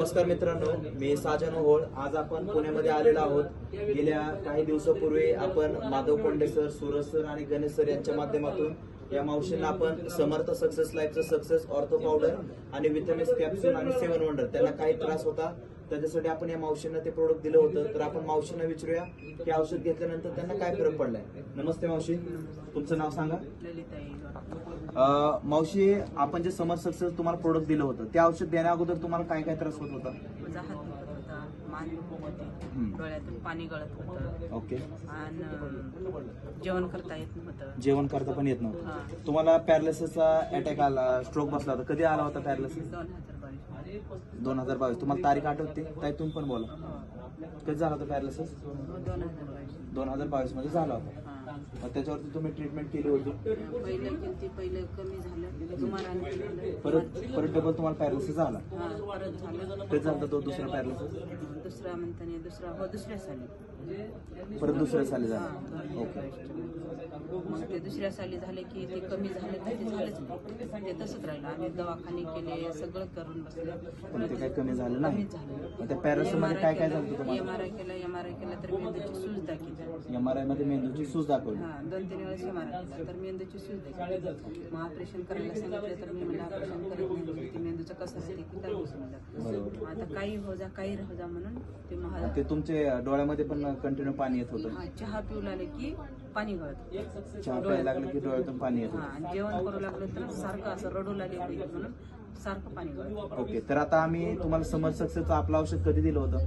नमस्कार मित्रांनो, मी साजन ओहोळ. आज आपण पुण्यामध्ये आलेलो आहोत. गेल्या काही दिवसापूर्वी आपण माधव कोंडे सर, सूरज सर आणि गणेश सर यांच्या माध्यमातून या मावशींना आपण समर्थ सक्सेस लाईफचं सक्सेस ऑर्थो पावडर आणि विटॅमिन्स कॅप्सूल आणि 7 वंडर त्यांना काही त्रास होता त्याच्यासाठी आपण या मावशींना ते प्रोडक्ट दिलं होतं. तर आपण मावशींना विचारूया की औषध घेतल्यानंतर त्यांना काय फरक पडलाय. नमस्ते मावशी, तुमचं नाव सांगा. मावशी, आपण जे समर्थ सक्सेस तुम्हाला प्रोडक्ट दिलं होतं ते औषध देण्या अगोदर तुम्हाला काय काय त्रास होत होता? माझा हात दुखत होता, मान दुखत होती, डोळ्यातून पाणी गळत होतं. ओके. आणि जेवण करता येत नव्हतं. जेवण करता पण येत नव्हतं. तुम्हाला पॅरालिसिसचा अटॅक आला, स्ट्रोक बसला होता, कधी आला होता पॅरालिसिस? 2022. तुम्हाला तारीख आठवते? ताई तुम्ही पण बोला, कधी झाला होता पॅरालिसिस? 2022 मध्ये झाला होता. मग त्याच्यावरती तुम्ही ट्रीटमेंट केली होती? पहिलं कमी झालं, तुम्हाला परत डबल तुम्हाला पॅरालिसिस झाला? परत झालं. कधी झाला तो दुसरा पॅरालिसिस? दुसरा म्हणताना दुसऱ्या साली. परत दुसऱ्या साली झाला. ओके. मग ते दुसऱ्या साली झाले की ते कमी झालं तर ते झालंच नाही, ते तसंच राहिलं. आम्ही दवाखाने केले, सगळं करून बसले, पण ते काही कमी झालं नाही. मग त्या पॅरालिसिस मध्ये काय काय झालं तुम्हाला? एमआरआय केला तर मेंदूची सूज दाखवली. एमआरआय मध्ये मेंदूची सूज दाखवली? 2-3 वेळेस एमआरआय केला तर मेंदूची सूज दाखवली. मग ऑपरेशन करायला सांगितलं तर मी मला ऑपरेशन करत नाही, ते मेंदूचं कसं असते की काय बरोबर. आता काही हो जा काही राहू जा म्हणून ते तुमचे डोळ्यामध्ये पण कंटिन्यू पाणी येत होतं? चहा पिऊ लागले की पाणी गळत. चहा प्यायला लागलं की डोळ्यातून पाणी येत होतं? जेवण करू लागलं तर सारखं असं रडू लागले म्हणून सारखं पाणी गळत. ओके. तर आता आम्ही तुम्हाला समर्थ सक्सेसचं आपलं औषध कधी दिलं होतं?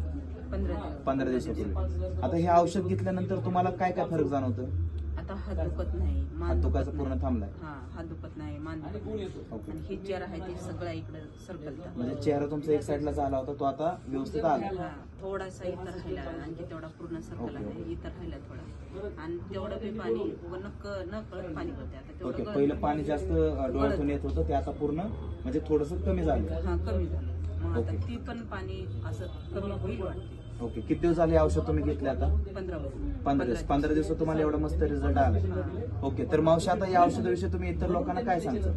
15 दिवसापूर्वी. आता हे औषध घेतल्यानंतर तुम्हाला काय काय फरक जाणवतं? आता हात दुखत नाही, हात दुखायचा पूर्ण थांबलाय? हात दुखत नाही, मान दुखत नाही. आणि हे चेहरा आहे ते सगळं इकडे सर्कलतात. म्हणजे चेहरा तुमचा एक साईडला झाला होता तो आता व्यवस्थित आला? थोडासा इथं राहिला, आणखी तेवढा पूर्ण सर्कल आहे, इथं राहिला थोडा. आणि तेवढं बी पाणी न कळत पाणी होते आता. ओके. पहिलं पाणी जास्त डोळ्यातून येत होतं, ते आता पूर्ण म्हणजे थोडस कमी झालं? कमी झालं. मग आता ती पण पाणी असं कमी होईल वाटते. ओके. किती दिवस झाले औषध तुम्ही घेतले आता? 15 दिवस तुम्हाला एवढा मस्त रिझल्ट आला? ओके. तर मावशी, आता या औषधाविषयी तुम्ही इतर लोकांना काय सांगता?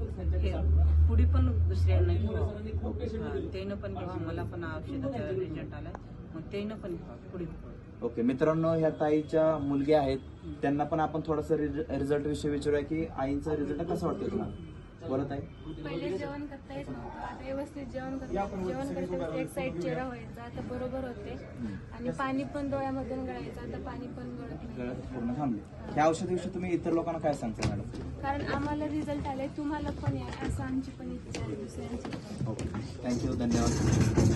पुढे पण दुसऱ्यांना घ्यावं, त्यानं पण घ्यावं. मला पण औषधाचा रिझल्ट आलाय, मग त्यानं पण घ्यावं पुढे. ओके. मित्रांनो, ह्या ताईच्या मुलग्या आहेत, त्यांना पण आपण थोडासा रिझल्ट विषयी विचारूया की आईंचा रिझल्ट कसा वाटतो तुम्हाला? बोलत आहे. पहिले जेवण करता येत नव्हतं, आता व्यवस्थित जेवण करता एक साईड चेहरा व्हायचा, आता बरोबर होते. आणि पाणी पण डोळ्यामधून गळायचं, आता पाणी पण गळत नाही. गळत पूर्ण थांबले. ह्या औषधाविषयी तुम्ही इतर लोकांना काय सांगता मॅडम? कारण आम्हाला रिझल्ट आले, तुम्हाला पण या असं आमची पण इच्छा आहे, दुसऱ्यांची. ओके. थँक्यू, धन्यवाद.